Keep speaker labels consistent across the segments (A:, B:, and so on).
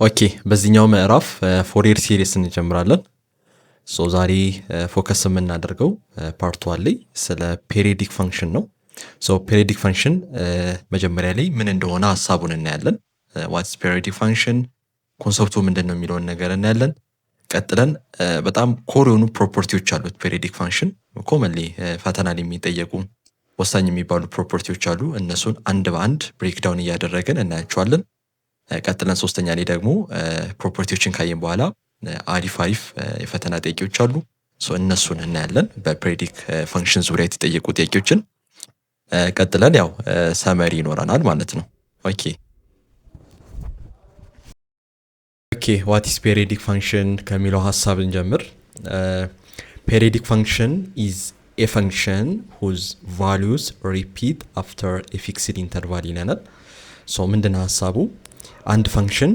A: ኦኬ በዚህኛው ምዕራፍ ፎሪየር ሲሪስ እንጀምራለን። ዛሬ ፎከስ የምናደርገው ፓርት ዋን ላይ ስለ ፔሪዮዲክ ፈንክሽን ነው። ፔሪዮዲክ ፈንክሽን መጀመሪያ ላይ ምን እንደሆነ ሀሳቡን እናያለን። ዋትስ ፔሪዮዲክ ፈንክሽን ኮንሰፕቱ ምንድን ነው የሚለውን ነገር እናያለን። ቀጥለን በጣም ኮር የሆኑ ፕሮፐርቲዎች አሉት ፔሪዮዲክ ፈንክሽን። ኮመንሊ ፈተና ላይ የሚጠየቁ ወሳኝ የሚባሉ ፕሮፐርቲዎች አሉ። እነሱን አንድ በአንድ ብሬክዳውን እያደረግን እናያቸዋለን። ቀጥለን ሶስተኛ ላይ ደግሞ ፕሮፐርቲዎችን ካየን በኋላ አሪፍ የፈተና ጥያቄዎች አሉ። እነሱን እናያለን በፔሪዮዲክ ፈንክሽን ዙሪያ የተጠየቁ ጥያቄዎችን። ቀጥለን ያው ሰመሪ ይኖረናል ማለት ነው። ኦኬ ዋት ኢዝ ፔሪዮዲክ ፈንክሽን ከሚለው ሀሳብ እንጀምር። ፔሪዮዲክ ፈንክሽን ኢዝ ኤ ፈንክሽን ሁዝ ቫሉስ ሪፒት አፍተር ኤ ፊክስድ ኢንተርቫል ይለናል። ምንድነው ሀሳቡ? አንድ ፈንክሽን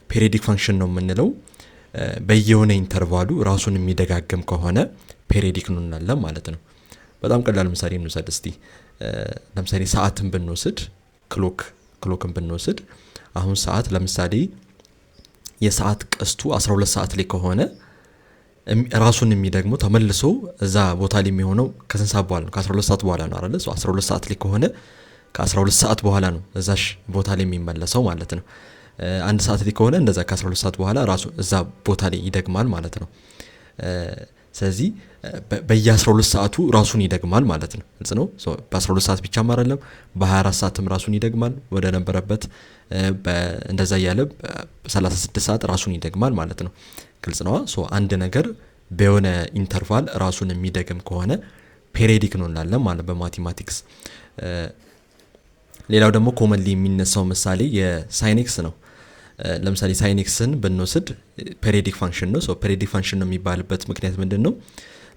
A: ፔሪዮዲክ ፈንክሽን ነው የምንለው በየሆነ ኢንተርቫሉ ራሱን የሚደጋግም ከሆነ ፔሪዮዲክ ነው እንላለን ማለት ነው። በጣም ቀላል ምሳሌ እንውሰድ እስቲ። ለምሳሌ ሰዓትን ብንወስድ ክሎክን ብንወስድ አሁን ሰዓት ለምሳሌ የሰዓት ቀስቱ 12 ሰዓት ላይ ከሆነ ራሱን የሚደግመው ተመልሶ እዛ ቦታ ላይ የሚሆነው ከስንት ሰዓት በኋላ ነው? ከ12 ሰዓት በኋላ ነው አይደል? 12 ሰዓት ላይ ከሆነ ከ12 ሰዓት በኋላ ነው እዛሽ ቦታ ላይ የሚመለሰው ማለት ነው። አንድ ሰዓት ላይ ከሆነ እንደዛ ከ12 ሰዓት በኋላ ራሱ እዛ ቦታ ላይ ይደግማል ማለት ነው። ስለዚህ በየ12 ሰዓቱ ራሱን ይደግማል ማለት ነው። ግልጽ ነው። በ12 ሰዓት ብቻም አይደለም በ24 ሰዓትም ራሱን ይደግማል ወደ ነበረበት፣ እንደዛ እያለ በ36 ሰዓት ራሱን ይደግማል ማለት ነው። ግልጽ ነው። አንድ ነገር በሆነ ኢንተርቫል ራሱን የሚደግም ከሆነ ፔሪዮዲክ ነው እንላለን ማለት በማቴማቲክስ። ሌላው ደግሞ ኮመንሊ የሚነሳው ምሳሌ የሳይኔክስ ነው። ለምሳሌ ሳይኔክስን ብንወስድ ፔሪዮዲክ ፈንክሽን ነው። ፔሪዮዲክ ፈንክሽን ነው የሚባልበት ምክንያት ምንድን ነው?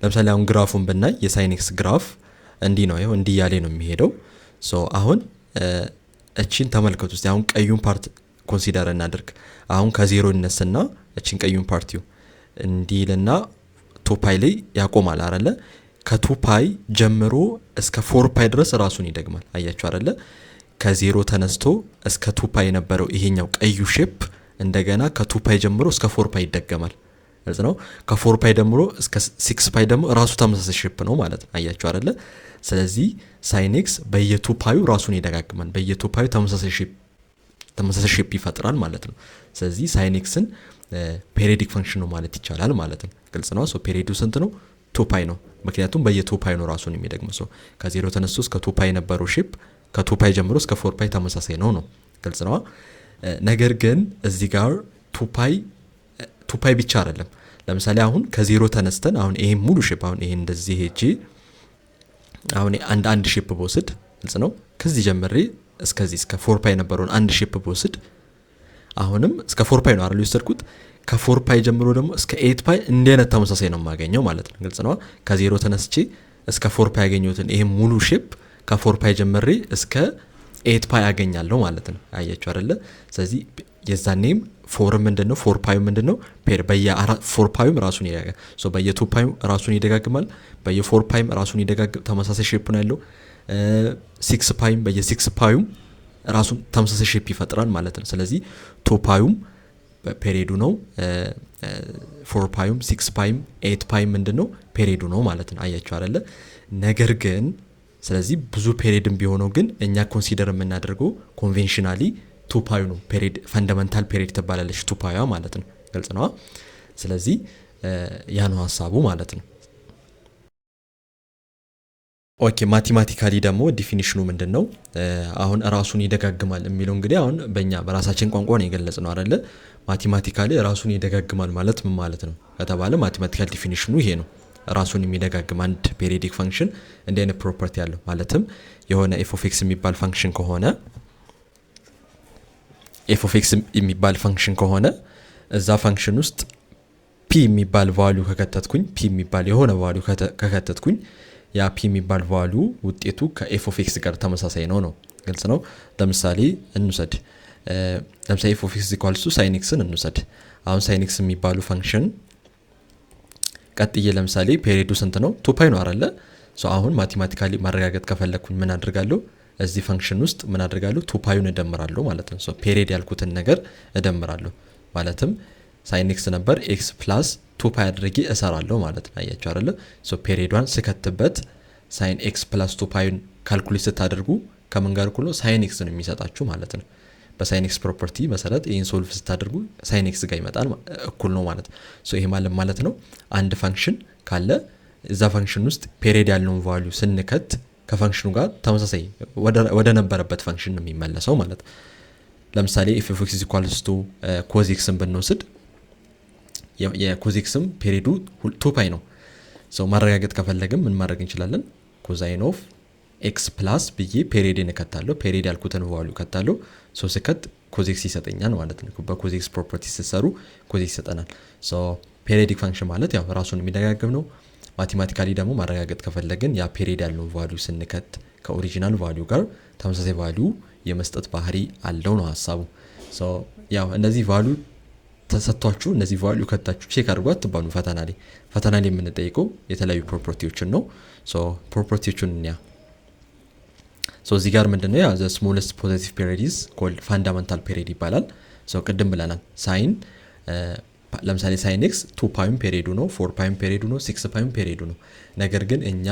A: ለምሳሌ አሁን ግራፉን ብናይ የሳይኔክስ ግራፍ እንዲህ ነው፣ ይኸው እንዲህ ያለ ነው የሚሄደው። አሁን እቺን ተመልከቱ እስቲ። አሁን ቀዩን ፓርት ኮንሲደር እናድርግ። አሁን ከዜሮ ይነስና እቺን ቀዩን ፓርቲው እንዲልና ቱፓይ ላይ ያቆማል አይደለ? ከቱፓይ ጀምሮ እስከ 4 ድረስ ራሱን ይደግማል። አያችሁ አይደለ? ከዜሮ ተነስቶ እስከ ቱፓይ የነበረው ይሄኛው ቀዩ ሼፕ እንደገና ከቱፓይ ጀምሮ እስከ 4 ይደገማል። ማለት ነው። ከ4 ጀምሮ እስከ 6 ደግሞ ራሱ ተመሳሳይ ሼፕ ነው ማለት ነው። አያችሁ አይደለ? ስለዚህ ሳይኔክስ በየቱፓዩ ራሱን ይደጋግማል። በየቱፓዩ ተመሳሳይ ሼፕ ይፈጥራል ማለት ነው። ስለዚህ ሳይኔክስን ፔሪዮዲክ ፈንክሽን ነው ማለት ይቻላል ማለት ነው። ግልጽ ነው። ፔሪዮዱ ስንት ነው? ቱፓይ ነው። ምክንያቱም በየቱፓይ ነው ራሱን የሚደግመው። ከዜሮ ተነስቶ እስከ ቱፓይ የነበረው ሼፕ ከቱፓይ ጀምሮ እስከ 4 ተመሳሳይ ነው። ግልጽ ነው። ነገር ግን እዚህ ጋር ቱፓይ ብቻ አይደለም። ለምሳሌ አሁን ከዜሮ ተነስተን አሁን ይሄ ሙሉ ሼፕ አሁን ይሄ እንደዚህ ሄጂ አሁን አንድ ሼፕ በወስድ ግልጽ ነው። ከዚህ ጀምሬ እስከዚህ እስከ 4 የነበረውን አንድ ሼፕ በወስድ አሁንም እስከ 4 ነው አይደል የወሰድኩት። ከ4 ጀምሮ ደግሞ እስከ 8 እንዲህ አይነት ተመሳሳይ ነው የማገኘው ማለት ነው። ግልጽ ነው። ከዜሮ ተነስቼ እስከ 4 ያገኘሁትን ይሄ ሙሉ ሼፕ ከ4 ጀምሬ እስከ 8 ያገኛለሁ ማለት ነው። አያችሁ አይደለ? ስለዚህ የዛኔም ፎር ምንድነው? 4 ምንድነው? በየ4 ራሱን ይደጋግማል። በየ2 ራሱን ይደጋግማል። በየ4 ራሱን ይደጋግም ተመሳሳይ ሼፕ ነው ያለው። 6 በየ6 ራሱን ተመሳሳይ ሼፕ ይፈጥራል ማለት ነው። ስለዚህ 2 ፔሪዮዱ ነው። 4 6 8 ምንድነው? ፔሪዮዱ ነው ማለት ነው። አያችሁ አይደለ? ነገር ግን ስለዚህ ብዙ ፔሪዮድም ቢሆነው ግን እኛ ኮንሲደር የምናደርገው ኮንቬንሽናሊ ቱፓዩ ነው። ፔሪዮድ ፈንዳመንታል ፔሪዮድ ትባላለች ቱፓዩ ማለት ነው። ግልጽ ነው። ስለዚህ ያ ነው ሀሳቡ ማለት ነው። ኦኬ ማቴማቲካሊ ደግሞ ዲፊኒሽኑ ምንድነው? አሁን ራሱን ይደጋግማል የሚለው እንግዲህ አሁን በራሳችን ቋንቋ ነው የገለጽነው አይደለ? ማቴማቲካሊ ራሱን ይደጋግማል ማለት ምን ማለት ነው ከተባለ ማቴማቲካል ዲፊኒሽኑ ይሄ ነው። ራሱን የሚደጋግም አንድ ፔሪዮዲክ ፈንክሽን እንደ አይነት ፕሮፐርቲ ያለው ማለትም የሆነ ኤፍ ኦፍ ኤክስ የሚባል ፈንክሽን ከሆነ እዛ ፈንክሽን ውስጥ ፒ የሚባል ቫልዩ ከከተትኩኝ የሆነ ቫልዩ ከከተትኩኝ ያ ፒ የሚባል ቫልዩ ውጤቱ ከኤፍ ኦፍ ኤክስ ጋር ተመሳሳይ ነው። ግልጽ ነው። ለምሳሌ እንውሰድ። ለምሳሌ ኤፍ ኦፍ ኤክስ ኢኳልስ ቱ ሳይን ኤክስን እንውሰድ። አሁን ሳይን ኤክስ የሚባሉ ፈንክሽን ቀጥዬ ለምሳሌ ፔሪዮዱ ስንት ነው? 2 ነው አይደለ? አሁን ማቴማቲካሊ ማረጋገጥ ከፈለኩኝ ምን አድርጋለሁ? እዚህ ፈንክሽን ውስጥ ምን አድርጋለሁ? 2 እደምራለሁ ማለት ነው። ፔሪዮድ ያልኩትን ነገር እደምራለሁ ማለትም ሳይን ኤክስ ነበር ኤክስ ፕላስ 2 ፓይ አድርጌ እሰራለሁ ማለት ነው። አያችሁ አይደለ? ሶ ፔሪዷን ስከትበት ሳይን ኤክስ ፕላስ 2 ፓይን ካልኩሌት ስታደርጉ ከምን ጋር እኩል ነው? ሳይን ኤክስ ነው የሚሰጣችሁ ማለት ነው። በሳይን ኤክስ ፕሮፐርቲ መሰረት ይህን ሶልቭ ስታደርጉ ሳይን ኤክስ ጋር ይመጣል እኩል ነው ማለት ነው። ሶ ይሄ ማለት ነው አንድ ፋንክሽን ካለ እዛ ፋንክሽን ውስጥ ፔሪድ ያለውን ቫልዩ ስንከት ከፋንክሽኑ ጋር ተመሳሳይ ወደ ነበረበት ፋንክሽን ነው የሚመለሰው ማለት ነው። ለምሳሌ f of x = cos x ብንወስድ የኮዝ ኤክስም ፔሪዱ 2 ፓይ ነው። ሶ ማረጋገጥ ከፈለግም ምን ማድረግ እንችላለን? ኮሳይን ኦፍ ኤክስ ፕላስ ብዬ ፔሪድን እከታለሁ። ፔሪድ ያልኩትን ቫልዩ እከታለሁ። ሶ ስከት ኮዝ ኤክስ ይሰጠኛል ማለት ነው። በኮዝ ኤክስ ፕሮፐርቲ ሲሰሩ ኮዝ ኤክስ ይሰጠናል። ሶ ፔሪዲክ ፋንክሽን ማለት ያው ራሱን የሚደጋግም ነው። ማቴማቲካሊ ደግሞ ማረጋገጥ ከፈለግን ያ ፔሪድ ያለውን ቫልዩ ስንከት ከኦሪጂናል ቫልዩ ጋር ተመሳሳይ ቫልዩ የመስጠት ባህሪ አለው ነው ሐሳቡ። ሶ ያው እነዚህ ቫልዩ ተሰጥቷችሁ እነዚህ ቫልዩ ከታችሁ ቼክ አድርጉ አትባሉ። ፈተና ላይ የምንጠይቀው የተለያዩ ፕሮፐርቲዎችን ነው። ሶ ፕሮፐርቲዎቹን እንያ። ሶ እዚህ ጋር ምንድነው ያ the smallest positive period is called fundamental period ይባላል። ሶ ቅድም ብለናል ሳይን ለምሳሌ ሳይን ኤክስ 2 ፓይም ፔሪዱ ነው፣ 4 ፓይም ፔሪዱ ነው፣ 6 ፓይም ፔሪዱ ነው። ነገር ግን እኛ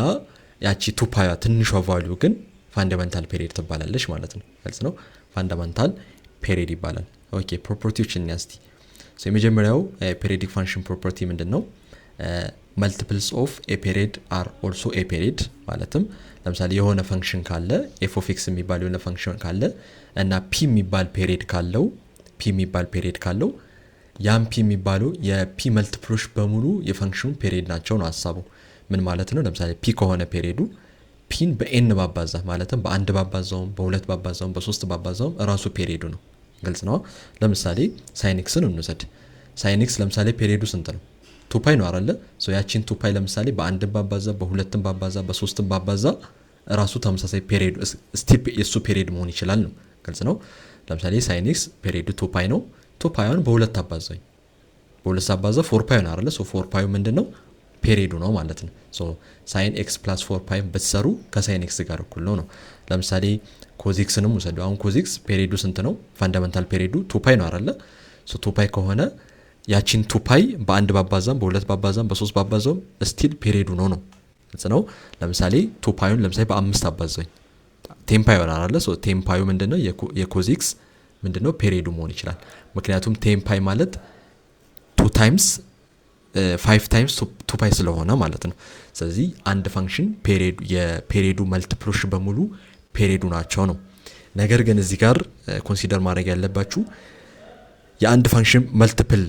A: ያቺ 2 ፓይዋ ትንሿ ቫልዩ ግን ፋንዳመንታል ፔሪድ ትባላለች ማለት ነው። ግልጽ ነው። ፋንዳመንታል ፔሪድ ይባላል። ኦኬ ፕሮፐርቲዎችን እንያ እስቲ። ሶ የመጀመሪያው ፔሪዲክ ፋንክሽን ፕሮፐርቲ ምንድነው? multiples of a period are also a period ማለትም ለምሳሌ የሆነ ፋንክሽን ካለ f of x የሚባል የሆነ ፋንክሽን ካለ እና p የሚባል ፔሪድ ካለው ያም p የሚባለው የp መልቲፕሎች በሙሉ የፋንክሽኑ ፔሪድ ናቸው ነው ሐሳቡ። ምን ማለት ነው? ለምሳሌ p ከሆነ ፔሪዱ ፒን በn ባባዛ ማለትም በአንድ ባባዛውም በሁለት ባባዛውም በሶስት ባባዛውም ራሱ ፔሪዱ ነው። ግልጽ ነው። ለምሳሌ ሳይን ኤክስን እንውሰድ። ሳይን ኤክስ ለምሳሌ ፔሪዱ ስንት ነው? 2 ፓይ ነው አይደለ? ሶ ያቺን 2 ፓይ ለምሳሌ በአንድ ባባዛ በሁለትም ባባዛ በሶስትም ባባዛ ራሱ ተመሳሳይ ፔሪድ ስቲፕ የሱ ፔሪድ መሆን ይችላል ነው። ግልጽ ነው። ለምሳሌ ሳይን ኤክስ ፔሪዱ 2 ፓይ ነው። 2 ፓይን በሁለት አባዛኝ በሁለት አባዛ 4 ፓይ ነው አይደለ? ሶ 4 ፓዩ ምንድነው? ፔሪዱ ነው ማለት ነው። ሶ ሳይን ኤክስ + 4 ፓይ በተሰሩ ከሳይን ኤክስ ጋር እኩል ነው። ለምሳሌ ኮዝ ኤክስንም ወሰዱ። አሁን ኮዝ ኤክስ ፔሪዱ ስንት ነው? ፋንዳመንታል ፔሪዱ 2 ፓይ ነው አይደለ? ሶ 2 ፓይ ከሆነ ያቺን 2 ፓይ በአንድ ባባዛም በሁለት ባባዛም በሶስት ባባዛም ስቲል ፔሪዱ ነው። ግልጽ ነው። ለምሳሌ 2 ፓዩን ለምሳሌ በ5 አባዛኝ 10 ፓይ ይሆናል አይደለ? ሶ 10 ፓዩ ምንድነው? የኮዝ ኤክስ ምንድነው? ፔሪዱ መሆን ይችላል። ምክንያቱም 10 ፓይ ማለት 2 ታይምስ 5 ታይምስ 2 ፓይ ስለሆነ ማለት ነው። ስለዚህ አንድ ፋንክሽን የፔሪዱ መልቲፕሎች በሙሉ ፔሪዱ ናቸው ነው። ነገር ግን እዚህ ጋር ኮንሲደር ማድረግ ያለባችሁ የአንድ ፋንክሽን መልቲፕል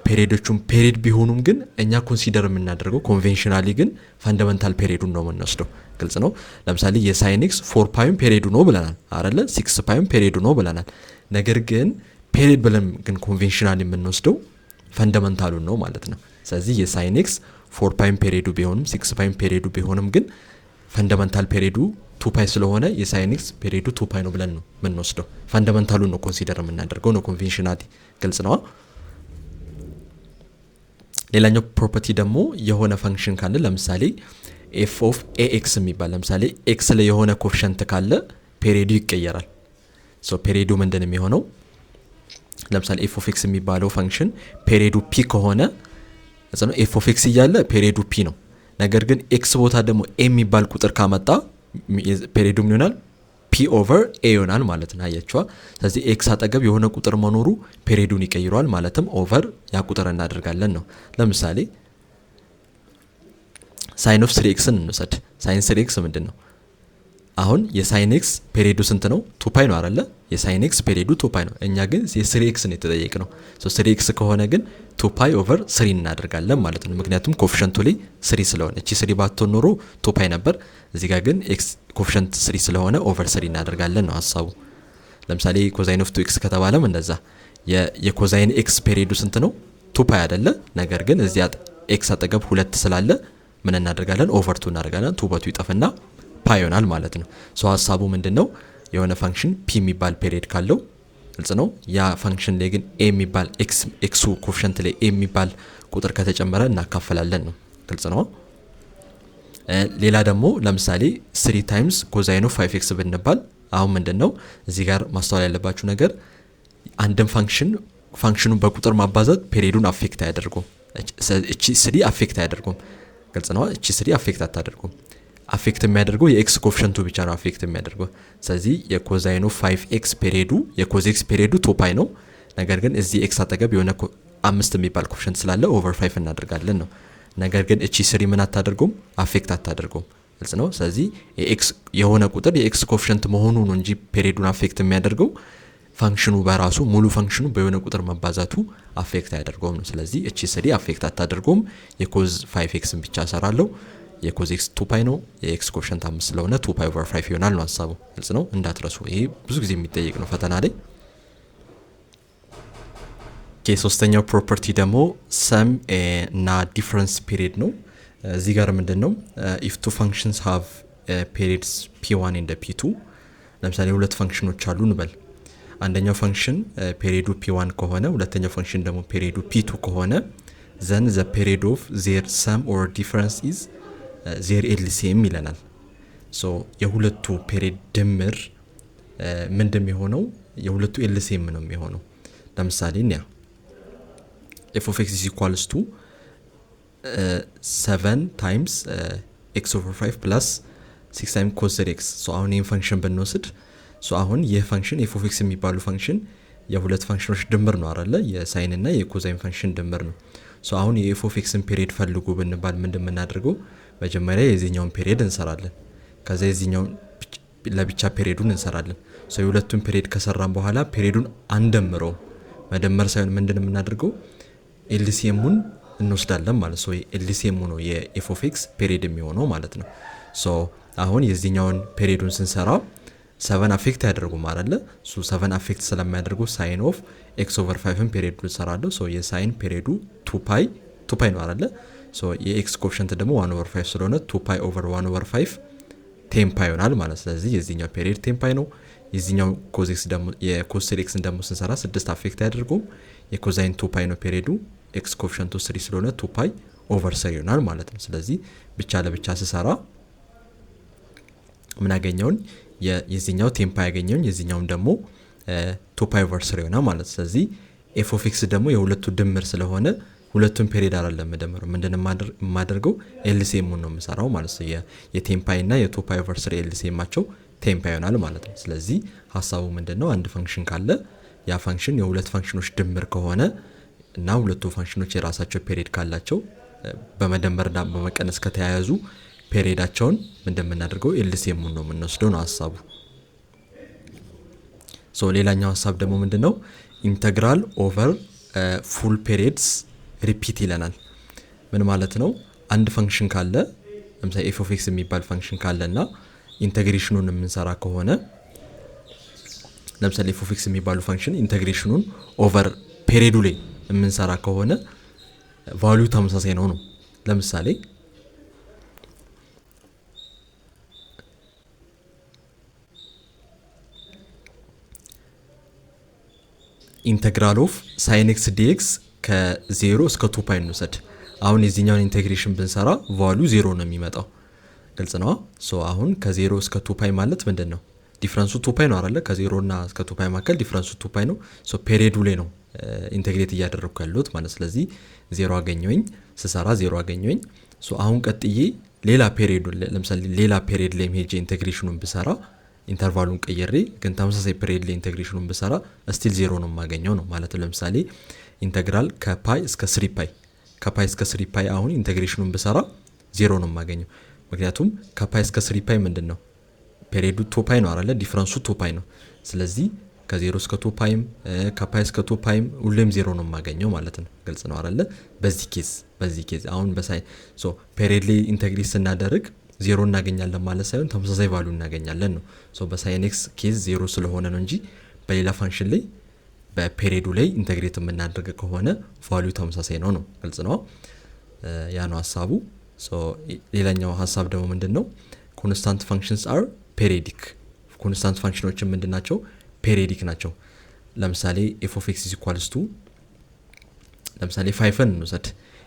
A: ፔሪዶቹም ፔሪድ ቢሆኑም ግን እኛ ኮንሲደር የምናደርገው ኮንቬንሽናሊ ግን ፋንዳመንታል ፔሪዱን ነው የምንወስደው። ግልጽ ነው። ለምሳሌ የሳይን ኤክስ 4 ፓይም ፔሪዱ ነው ብለናል አይደለ? 6 ፓይም ፔሪዱ ነው ብለናል። ነገር ግን ፔሪድ ብለን ግን ኮንቬንሽናሊ የምንወስደው ፋንዳመንታሉን ነው ማለት ነው። ስለዚህ የሳይን ኤክስ 4 ፓይም ፔሪዱ ቢሆንም 6 ፓይም ፔሪዱ ቢሆንም ግን ፋንዳመንታል ፔሪዱ 2 ፓይ ስለሆነ የሳይን ኤክስ ፔሪዱ 2 ፓይ ነው ብለን ነው የምንወስደው። ፋንዳመንታሉን ነው ኮንሲደር የምናደርገው ነው ኮንቬንሽናሊ። ግልጽ ነው። ሌላኛው ፕሮፐርቲ ደግሞ የሆነ ፋንክሽን ካለ ለምሳሌ f of ax የሚባል ለምሳሌ x ላይ የሆነ ኮኤፊሺየንት ካለ ፔሪዱ ይቀየራል። ሶ ፔሪዱ ምንድነው የሚሆነው? ለምሳሌ f of x የሚባለው ፋንክሽን ፔሪዱ p ከሆነ እዛው f of x እያለ ፔሪዱ p ነው። ነገር ግን x ቦታ ደግሞ a የሚባል ቁጥር ካመጣ ፔሪዱ ምን ይሆናል? p over a ይሆናል ማለት ነው። አያችኋ? ስለዚህ x አጠገብ የሆነ ቁጥር መኖሩ ፔሪዱን ይቀይራል ማለትም ኦቨር ያ ቁጥር እናደርጋለን ነው። ለምሳሌ sin of 3x እንውሰድ። sin 3x ምንድነው? አሁን የሳይን ኤክስ ፔሪዱ ስንት ነው? 2 ፓይ ነው አይደለ? የሳይን ኤክስ ፔሪዱ 2 ፓይ ነው። እኛ ግን የ3x ነው የተጠየቅነው። ሶ 3x ከሆነ ግን 2 ፓይ ኦቨር 3 እናደርጋለን ማለት ነው። ምክንያቱም ኮኤፊሺየንቱ ላይ 3 ስለሆነ እቺ 3 ባትሆን ኖሮ 2 ፓይ ነበር። እዚህ ጋር ግን x ኮኤፊሺየንት 3 ስለሆነ ኦቨር 3 እናደርጋለን ነው ሐሳቡ። ለምሳሌ ኮሳይን ኦፍ 2x ከተባለም እንደዛ የኮሳይን x ፔሪዱ ስንት ነው? 2 ፓይ አይደለ? ነገር ግን እዚያ x አጠገብ 2 ስላለ ምን እናደርጋለን? ኦቨር 2 እናደርጋለን። 2 በቱ ይጠፍና ፓይ ይሆናል ማለት ነው። ሶ ሐሳቡ ምንድነው? የሆነ ፋንክሽን p የሚባል ፔሪድ ካለው ግልጽ ነው። ያ ፋንክሽን ላይ ግን a የሚባል x ኮኤፊሺየንት ላይ a የሚባል ቁጥር ከተጨመረ እናካፈላለን ነው። ግልጽ ነው። ሌላ ደግሞ ለምሳሌ 3 ታይምስ ኮሳይን ኦፍ 5x ብንባል አሁን ምንድነው እዚህ ጋር ማስተዋል ያለባችሁ ነገር አንድም ፋንክሽን ፋንክሽኑን በቁጥር ማባዛት ፔሪዱን አፌክት አያደርጉም። እቺ ስሪ አፌክት አያደርጉም። ግልጽ ነው። እቺ ስሪ አፌክት አታደርጉም። አፌክት የሚያደርገው የኤክስ ኮኤፊሽንቱ ብቻ ነው አፌክት የሚያደርገው። ስለዚህ የኮዛይኑ 5x ፔሪዱ የኮዝ ኤክስ ፔሪዱ 2 ፓይ ነው። ነገር ግን እዚህ ኤክስ አጠገብ የሆነ 5 የሚባል ኮኤፊሽንት ስላለ ኦቨር 5 እናደርጋለን ነው። ነገር ግን እቺ ስሪ ምን አታደርጉም? አፌክት አታደርጉም። ግልጽ ነው። ስለዚህ የኤክስ የሆነ ቁጥር የኤክስ ኮኤፊሽንት መሆኑ ነው እንጂ ፔሪዱን አፌክት የሚያደርገው ፋንክሽኑ በራሱ ሙሉ ፋንክሽኑ በየሆነ ቁጥር መባዛቱ አፌክት አያደርገውም ነው። ስለዚህ እቺ ስሪ አፌክት አታደርገውም። የኮዝ 5xን ብቻ ሰራለሁ። የኮዝ ኤክስ 2 ፓይ ነው። የኤክስ ኮኤፊሽንት 5 ስለሆነ 2 ፓይ ኦቨር 5 ይሆናል ነው ሐሳቡ። ግልጽ ነው። እንዳትረሱ። ይሄ ብዙ ጊዜ የሚጠየቅ ነው ፈተና ላይ። ሶስተኛው ፕሮፐርቲ ደግሞ ሰም እና ዲፈረንስ ፔሪድ ነው። እዚህ ጋር ምንድነው if two functions have periods p1 and p2 ለምሳሌ ሁለት ፋንክሽኖች አሉ እንበል። አንደኛው ፋንክሽን ፔሪዱ p1 ከሆነ ሁለተኛው ፋንክሽን ደግሞ ፔሪዱ p2 ከሆነ then the period of their sum or difference is their LCM ይለናል። ሶ የሁለቱ ፔሪድ ድምር ምንድነው የሚሆነው? የሁለቱ LCM ነው የሚሆነው። ለምሳሌ ኒያ f of x is equals to 7 times x over 5 plus 6 times cos x. ሶ አሁን ይሄን ፋንክሽን ብንወስድ ሶ አሁን ይሄ ፋንክሽን f of x የሚባሉ ፋንክሽን የሁለት ፋንክሽኖች ድምር ነው አይደለ? የሳይን እና የኮዛይን ፋንክሽን ድምር ነው። ሶ አሁን የf of xን ፔሪድ ፈልጉ ብንባል ምንድነው የምናደርገው? መጀመሪያ የዚህኛውን ፔሪድ እንሰራለን። ከዛ የዚህኛውን ለብቻ ፔሪዱን እንሰራለን። ሶ የሁለቱን ፔሪድ ከሰራን በኋላ ፔሪዱን አንደምረው። መደመር ሳይሆን ምንድነው የምናደርገው? ኤልሲኤሙን እንወስዳለን ማለት ነው። ኤልሲኤሙ ነው የኤፍ ኦፍ ኤክስ ፔሪድ የሚሆነው ማለት ነው። ሶ አሁን የዚህኛውን ፔሪዱን ስንሰራ 7 አፌክት ያደርጉም አይደለ? ሶ 7 አፌክት ስለማያደርጉ ሳይን ኦፍ ኤክስ ኦቨር 5ን ፔሪዱን እንሰራለን። ሶ የሳይን ፔሪዱ 2 ፓይ ነው አይደለ? ሶ የኤክስ ኮኤፊሽንት ደግሞ 1 ኦቨር 5 ስለሆነ 2 ፓይ ኦቨር 1 ኦቨር 5 10 ፓይ ይሆናል ማለት ነው። ስለዚህ የዚህኛው ፔሪድ 10 ፓይ ነው። የዚህኛው ኮዝ ኤክስ ደግሞ የኮዝ ኤክስን ደግሞ ስንሰራ 6 አፌክት ያደርጉም። የኮዛይን 2 ፓይ ነው ፔሪዱ ኤክስ ኮኤፊሽንቱ 3 ስለሆነ 2 ፓይ ኦቨር 3 ይሆናል ማለት ነው። ስለዚህ ብቻ ለብቻ ስሰራ ምን አገኘውን? የዚህኛው 10 ፓይ ያገኘውን የዚህኛውን ደግሞ 2 ፓይ ኦቨር 3 ይሆናል ማለት ነው። ስለዚህ ኤፍ ኦፍ ኤክስ ደግሞ የሁለቱ ድምር ስለሆነ ሁለቱን ፔሪድ አይደለም መደመሩ። ምንድነው የማደርገው? ኤልሲኤም ነው የምሰራው ማለት ነው። የ10 ፓይ እና የ2 ፓይ ኦቨር 3 ኤልሲኤማቸው 10 ፓይ ይሆናል ማለት ነው። ስለዚህ ሐሳቡ ምንድነው? አንድ ፋንክሽን ካለ ያ ፋንክሽን የሁለት ፋንክሽኖች ድምር ከሆነ እና ሁለቱ ፋንክሽኖች የራሳቸው ፔሪድ ካላቸው በመደመርና በመቀነስ ከተያያዙ ፔሪዳቸውን እንደምናደርገው ኤልሲኤም ነው የምንወስደው ነው ሐሳቡ። ሶ ሌላኛው ሐሳብ ደግሞ ምንድነው? ኢንተግራል ኦቨር ፉል ፔሪድስ ሪፒት ይለናል። ምን ማለት ነው? አንድ ፋንክሽን ካለ ለምሳሌ ኤፍ ኦፍ ኤክስ የሚባል ፋንክሽን ካለና ኢንተግሬሽኑን የምንሰራ ከሆነ ለምሳሌ ኤፍ ኦፍ ኤክስ የሚባሉ ፋንክሽን ኢንተግሬሽኑን ኦቨር ፔሪዱ ላይ የምንሰራ ከሆነ ቫልዩ ተመሳሳይ ነው። ለምሳሌ ኢንተግራል ኦፍ ሳይን ኤክስ ዲኤክስ ከ0 እስከ 2 ፓይ እንውሰድ። አሁን የዚህኛውን ኢንተግሬሽን ብንሰራ ቫልዩ 0 ነው የሚመጣው። ግልጽ ነው። ሶ አሁን ከ0 እስከ 2 ፓይ ማለት ምንድነው? ዲፈረንሱ 2 ፓይ ነው አይደለ? ከ0 እና እስከ 2 ፓይ መካከል ዲፈረንሱ 2 ፓይ ነው። ሶ ፔሪዱ ላይ ነው ኢንተግሬት እያደረኩ ያለሁት ማለት። ስለዚህ 0 አገኘሁኝ ስሰራ 0 አገኘሁኝ። ሶ አሁን ቀጥዬ ሌላ ፔሪድ ለምሳሌ ሌላ ፔሪድ ላይ ሄጄ ኢንተግሬሽኑን ብሰራ ኢንተርቫሉን ቀይሬ ግን ተመሳሳይ ፔሪድ ላይ ኢንተግሬሽኑን ብሰራ ስቲል 0 ነው የማገኘው ነው ማለት። ለምሳሌ ኢንተግራል ከፓይ እስከ 3 ፓይ ከፓይ እስከ 3 ፓይ አሁን ኢንተግሬሽኑን ብሰራ 0 ነው የማገኘው። ምክንያቱም ከፓይ እስከ 3 ፓይ ምንድነው? ፔሪዱ 2 ፓይ ነው አይደለ? ዲፈረንሱ 2 ፓይ ነው። ስለዚህ ከ0 እስከ 2 ፓይም ከፓይ እስከ 2 ፓይም ሁሌም 0 ነው የማገኘው ማለት ነው። ግልጽ ነው አይደለ? በዚህ ኬዝ አሁን በሳይ ሶ ፔሪድ ላይ ኢንተግሬት ስናደርግ 0 እናገኛለን ማለት ሳይሆን ተመሳሳይ ቫልዩ እናገኛለን ነው። ሶ በሳይን ኤክስ ኬዝ 0 ስለሆነ ነው እንጂ በሌላ ፋንክሽን ላይ በፔሪዱ ላይ ኢንተግሬት የምናደርግ ከሆነ ቫልዩ ተመሳሳይ ነው። ግልጽ ነው። ያ ነው ሐሳቡ። ሶ ሌላኛው ሐሳብ ደግሞ ምንድነው? ኮንስታንት ፋንክሽንስ አር ፔሪዲክ። ኮንስታንት ፋንክሽኖች ምንድናቸው? ፔሪዲክ ናቸው። ለምሳሌ f of x is equals to ለምሳሌ 5ን እንውሰድ።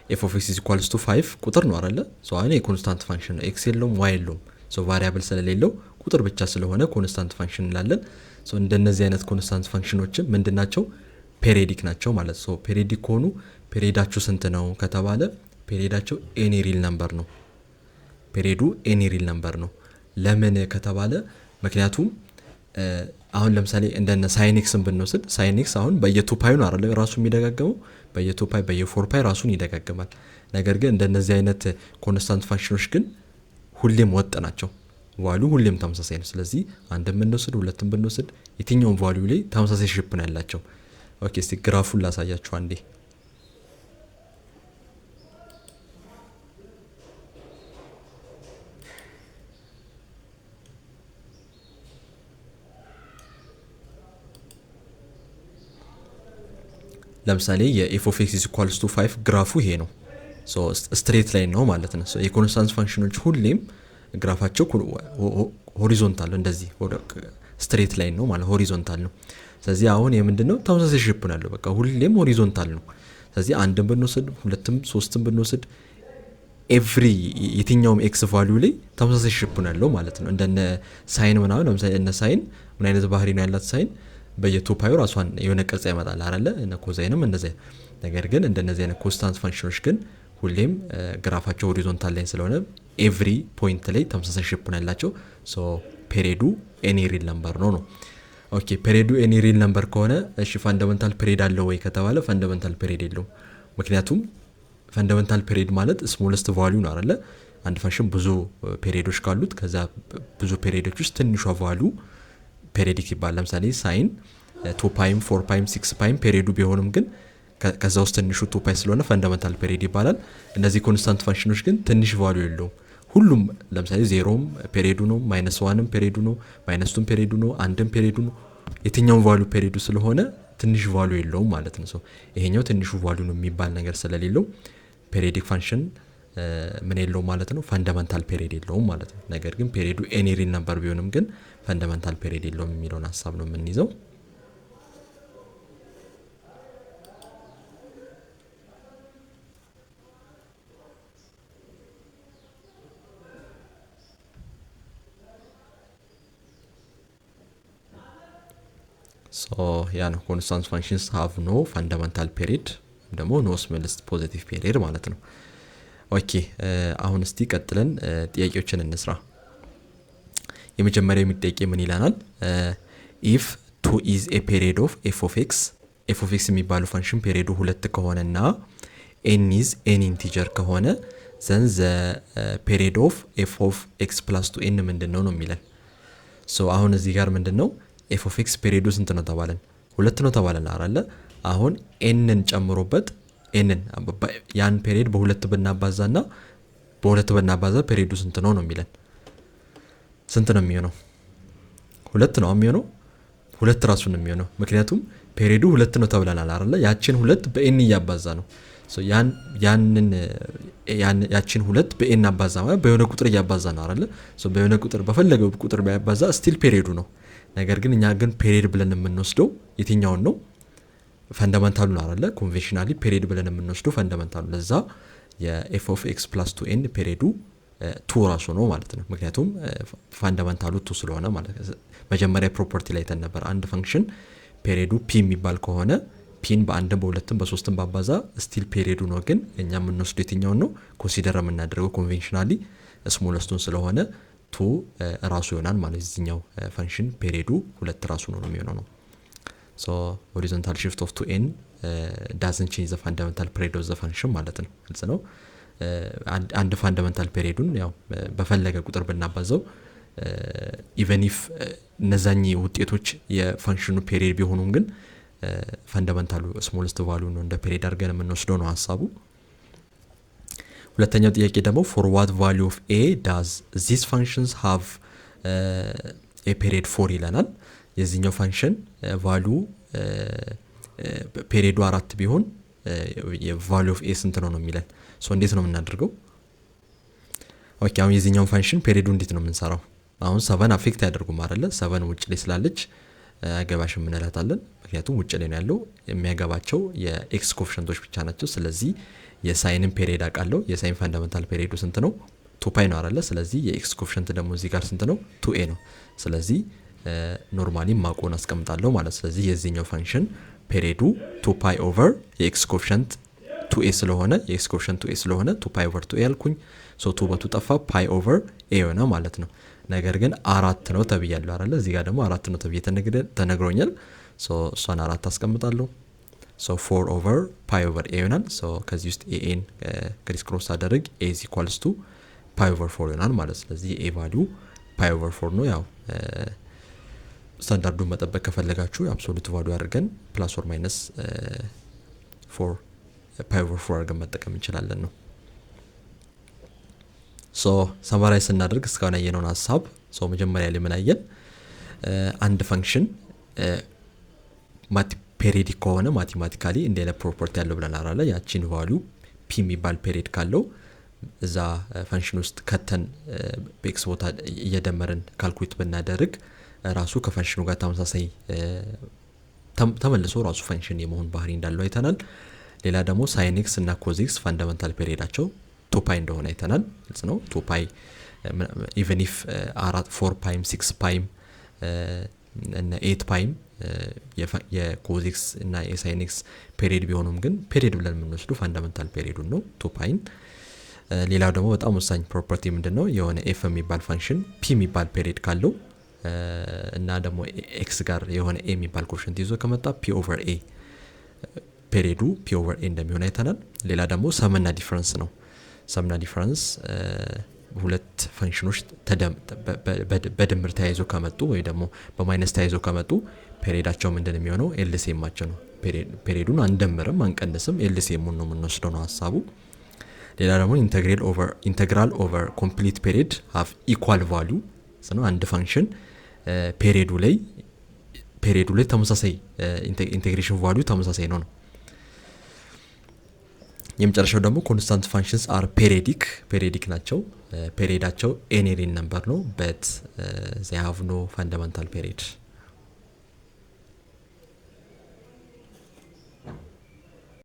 A: f of x is equals to 5 ቁጥር ነው አይደለ? ሶ አሁን የኮንስታንት ፋንክሽን ነው። x የለውም y የለውም። ሶ ቫሪያብል ስለሌለው ቁጥር ብቻ ስለሆነ ኮንስታንት ፋንክሽን እንላለን። ሶ እንደነዚህ አይነት ኮንስታንት ፋንክሽኖች ምንድናቸው? ፔሪዲክ ናቸው ማለት ነው። ፔሪዲክ ከሆኑ ፔሪዳቸው ስንት ነው ከተባለ ፔሪዳቸው ኤኒ ሪል ነምበር ነው። ፔሪዱ ኤኒ ሪል ነምበር ነው። ለምን ከተባለ ምክንያቱም አሁን ለምሳሌ እንደነ ሳይኒክስን ብንወስድ ሳይኒክስ አሁን በየ2 ፓይ ነው አይደል ራሱ የሚደጋገመው በየ2 ፓይ በየ4 ፓይ ራሱን ይደጋገማል። ነገር ግን እንደነዚህ አይነት ኮንስታንት ፋንክሽኖች ግን ሁሌም ወጥ ናቸው። ቫልዩ ሁሌም ተመሳሳይ ነው። ስለዚህ አንድም ብንወስድ ሁለትም ብንወስድ የትኛውም ቫልዩ ላይ ተመሳሳይ ሼፕ ነው ያላቸው። ኦኬ እስቲ ግራፉን ላሳያችሁ አንዴ። ለምሳሌ የኤፍ ኦፍ ኤክስ ኢኳልስ ቱ 5 ግራፉ ይሄ ነው። ሶ ስትሬት ላይን ነው ማለት ነው። ሶ የኮንስታንት ፋንክሽኖች ሁሌም ግራፋቸው ሆሪዞንታል እንደዚህ ስትሬት ላይን ነው ማለት ሆሪዞንታል ነው። ስለዚህ አሁን የምንድነው ተመሳሳይ ሼፕ ነው ያለው በቃ ሁሌም ሆሪዞንታል ነው። ስለዚህ አንድም ብንወስድ ሁለትም ሶስትም ብንወስድ ኤቭሪ የትኛውም ኤክስ ቫልዩ ላይ ተመሳሳይ ሼፕ ነው ያለው ማለት ነው። እንደነ ሳይን ምናምን ለምሳሌ እነ ሳይን ምን አይነት ባህሪ ነው ያላት ሳይን በየ2 ፓዩ ራሷን የሆነ ቅርጽ ያመጣል አይደለ እነ ኮዛይንም እንደዚህ። ነገር ግን እንደነዚህ አይነት ኮንስታንት ፋንክሽኖች ግን ሁሌም ግራፋቸው ሆሪዞንታል ላይ ስለሆነ ኤቭሪ ፖይንት ላይ ተመሳሳይ ሼፕ ነው ያላቸው። ሶ ፔሪዱ ኤኒ ሪል ነምበር ነው። ኦኬ ፔሪዱ ኤኒ ሪል ነምበር ከሆነ እሺ ፋንዳሜንታል ፔሪድ አለው ወይ ከተባለ ፋንዳሜንታል ፔሪድ የለውም። ምክንያቱም ፋንዳሜንታል ፔሪድ ማለት ስሞለስት ቫልዩ ነው አይደለ አንድ ፋንክሽን ብዙ ፔሪዶች ካሉት ከዛ ብዙ ፔሪዶች ውስጥ ትንሿ ቫልዩ ፔሪዲክ ይባላል። ለምሳሌ ሳይን 2 ፓይም 4 ፓይም 6 ፓይም ፔሪዱ ቢሆንም ግን ከዛ ውስጥ ትንሹ 2 ፓይ ስለሆነ ፋንዳሜንታል ፔሪድ ይባላል። እነዚህ ኮንስታንት ፋንክሽኖች ግን ትንሽ ቫልዩ የለውም። ሁሉም ለምሳሌ ዜሮም ፔሪዱ ነው፣ -1ም ፔሪዱ ነው፣ -2ም ፔሪዱ ነው፣ አንድም ፔሪዱ ነው። የትኛውም ቫልዩ ፔሪዱ ስለሆነ ትንሽ ቫልዩ የለውም ማለት ነው። ይሄኛው ትንሹ ቫልዩ ነው የሚባል ነገር ስለሌለው ፔሪዲክ ፋንክሽን ምን የለውም ማለት ነው ፋንዳሜንታል ፔሪድ የለውም ማለት ነው። ነገር ግን ፔሪዱ ኤኒ ሪል ነምበር ቢሆንም ግን ፋንዳሜንታል ፔሪድ የለውም የሚለውን ሐሳብ ነው የምንይዘው። ሶ ያ ነው ኮንስታንት ፋንክሽንስ ሃቭ ኖ ፋንዳሜንታል ፔሪድ ደግሞ ኖ ስሞለስት ፖዚቲቭ ፔሪድ ማለት ነው። ኦኬ አሁን እስቲ ቀጥለን ጥያቄዎችን እንስራ። የመጀመሪያው የሚጠይቅ ምን ይላናል? ኢፍ 2 is a period of f of x የሚባለው ፋንክሽን ፔሪዱ 2 ከሆነና n is n ኢንቲጀር ከሆነ then the period of f of x plus 2n ምንድነው ነው የሚለን። ሶ አሁን እዚህ ጋር ምንድነው f of x ፔሪዱ ስንት ነው ተባለን? 2 ነው ተባለን አይደለ? አሁን nን ጨምሮበት nን ያን ፔሪድ በ2 ብናባዛና በ2 ብናባዛ ፔሪዱ ስንት ነው ነው የሚለን። ስንት ነው የሚሆነው? 2 ነው የሚሆነው። 2 ራሱ ነው የሚሆነው ምክንያቱም ፔሪዱ 2 ነው ተብለናል አይደለ? ያችን 2 በn እያባዛ ነው። ሶ ያንን ያችን 2 በn አባዛ ማለት በየሆነ ቁጥር እያባዛ ነው አይደለ? ሶ በየሆነ ቁጥር በፈለገው ቁጥር ቢያባዛ ስቲል ፔሪዱ ነው። ነገር ግን እኛ ግን ፔሪድ ብለን የምንወስደው የትኛውን ነው? ፋንዳሜንታሉ ነው አይደለ? ኮንቬንሽናሊ ፔሪድ ብለን የምንወስደው ፋንዳሜንታሉ። ለዛ የf of x plus 2n ፔሪዱ 2 ራሱ ነው ማለት ነው። ምክንያቱም ፋንዳሜንታሉ 2 ስለሆነ ማለት ነው። መጀመሪያ ፕሮፐርቲ ላይ ተነበር አንድ ፈንክሽን ፔሪዱ p የሚባል ከሆነ ፒን በአንድም በሁለትም በሶስትም ባባዛ ስቲል ፔሪዱ ነው። ግን እኛ የምንወስደው የትኛውን ነው? ኮንሲደር የምናደርገው ኮንቬንሽናሊ ስሞለስቱን ስለሆነ 2 ራሱ ይሆናል ማለት እዚህኛው ፈንክሽን ፔሪዱ 2 ራሱ ነው የሚሆነው ነው። ሶ ሆሪዞንታል shift of 2n doesn't change the fundamental period of the function ማለት ነው። ግልጽ ነው። አንድ ፋንዳሜንታል ፔሪዱን ያው በፈለገ ቁጥር ብናባዛው ኢቨን ኢፍ እነዛኝ ውጤቶች የፈንክሽኑ ፔሪድ ቢሆኑም ግን ፋንዳሜንታሉ ስሞለስት ቫልዩ ነው እንደ ፔሪድ አድርገን የምንወስደው ነው ሐሳቡ። ሁለተኛው ጥያቄ ደግሞ for what value of a does these functions have a period 4 ይለናል። የዚህኛው ፋንክሽን ቫልዩ ፔሪዱ 4 ቢሆን የቫልዩ ኦፍ a ስንት ነው የሚለን። ሶ እንዴት ነው የምናደርገው? ኦኬ አሁን የዚህኛው ፋንክሽን ፔሪዱ እንዴት ነው የምንሰራው? አሁን 7 አፌክት ያደርጉም አይደለ? 7 ውጭ ላይ ስላለች አገባሽ እንላታለን። ምክንያቱም ውጭ ላይ ነው ያለው። የሚያገባቸው የኤክስ ኮኤፊሺየንቶች ብቻ ናቸው። ስለዚህ የሳይንን ፔሪድ አቃለው። የሳይን ፋንዳሜንታል ፔሪዱ ስንት ነው? 2 ፓይ ነው አይደለ? ስለዚህ የኤክስ ኮኤፊሺየንት ደግሞ እዚህ ጋር ስንት ነው? 2a ነው። ስለዚህ ኖርማሊ ማቆን አስቀምጣለሁ ማለት። ስለዚህ የዚህኛው ፋንክሽን ፔሪዱ 2 ፓይ ኦቨር የኤክስ ኮኤፊሽንት 2a ስለሆነ የኤክስ ኮኤፊሽንት 2a ስለሆነ 2 ፓይ ኦቨር 2a ያልኩኝ ሶ 2 በቱ ጠፋ ፓይ ኦቨር a ሆነ ማለት ነው። ነገር ግን 4 ነው ተብያለሁ አይደል? እዚህ ጋር ደግሞ 4 ነው ተብዬ ተነግሮኛል። ሶ እሷን 4 አስቀምጣለሁ። ሶ 4 ኦቨር ፓይ ኦቨር a ይሆናል። ሶ ከዚህ ውስጥ a n ክሪስ ክሮስ አደረግ a is equals to ፓይ ኦቨር 4 ይሆናል ማለት። ስለዚህ a ቫልዩ ፓይ ኦቨር 4 ነው። ያው ስታንዳርዱን መጠበቅ ከፈለጋችሁ አብሶሉት ቫልዩ አድርገን ፕላስ ኦር ማይነስ 4 ፓይ ኦቨር 4 አድርገን መጠቀም እንችላለን ነው። ሶ ሰማራይዝ ስናደርግ እስካሁን ያየነውን ሐሳብ ሶ መጀመሪያ ላይ ምን አየን? አንድ ፈንክሽን ፔሪዲክ ከሆነ ማቴማቲካሊ እንደለ ፕሮፐርቲ ያለው ብለናል አይደል? ያቺን ቫልዩ p የሚባል ፔሪድ ካለው እዛ ፈንክሽን ውስጥ ከተን በኤክስ ቦታ እየደመርን ካልኩሌት ብናደርግ ራሱ ከፈንክሽኑ ጋር ተመሳሳይ ተመልሶ ራሱ ፈንክሽን የመሆን ባህሪ እንዳለው አይተናል። ሌላ ደግሞ ሳይን ኤክስ እና ኮዝ ኤክስ ፋንዳሜንታል ፔሪዳቸው 2 ፓይ እንደሆነ አይተናል። ግልጽ ነው። 2 ፓይ ኢቨን ኢፍ 4 ፓይም 6 ፓይም እና 8 ፓይም የኮዝ ኤክስ እና የሳይን ኤክስ ፔሪድ ቢሆኑም ግን ፔሪድ ብለን የምንወስደው ፋንዳሜንታል ፔሪዱን ነው 2 ፓይን። ሌላው ደግሞ በጣም ወሳኝ ፕሮፐርቲ ምንድነው? የሆነ ኤፍ የሚባል ፈንክሽን ፒ የሚባል ፔሪድ ካለው እና ደግሞ ኤክስ ጋር የሆነ ኤ የሚባል ኮኤፊሽንት ይዞ ከመጣ ፒ ኦቨር ኤ ፔሪዱ ፒ ኦቨር ኤ እንደሚሆን አይተናል። ሌላ ደግሞ ሰምና ዲፈረንስ ነው። ሰምና ዲፈረንስ ሁለት ፈንክሽኖች በድምር ተያይዞ ከመጡ ወይ ደግሞ በማይነስ ተያይዞ ከመጡ ፔሪዳቸው ምንድነው የሚሆነው? ኤልሲኤማቸው ነው። ፔሪዱን አንደምርም አንቀንስም፣ ኤልሲኤሙን ነው የምንወስደው ነው ሐሳቡ። ሌላ ደግሞ ኢንተግራል ኦቨር ኮምፕሊት ፔሪድ ሃቭ ኢኳል ቫልዩ ነው። አንድ ፈንክሽን ፔሪዱ ላይ ተመሳሳይ ኢንቴግሬሽን ቫልዩ ተመሳሳይ ነው። የመጨረሻው ደግሞ ኮንስታንት ፋንክሽንስ አር ፔሪዲክ ናቸው። ፔሪዳቸው ኤኒ ሪል ነምበር ነው በት they have no fundamental period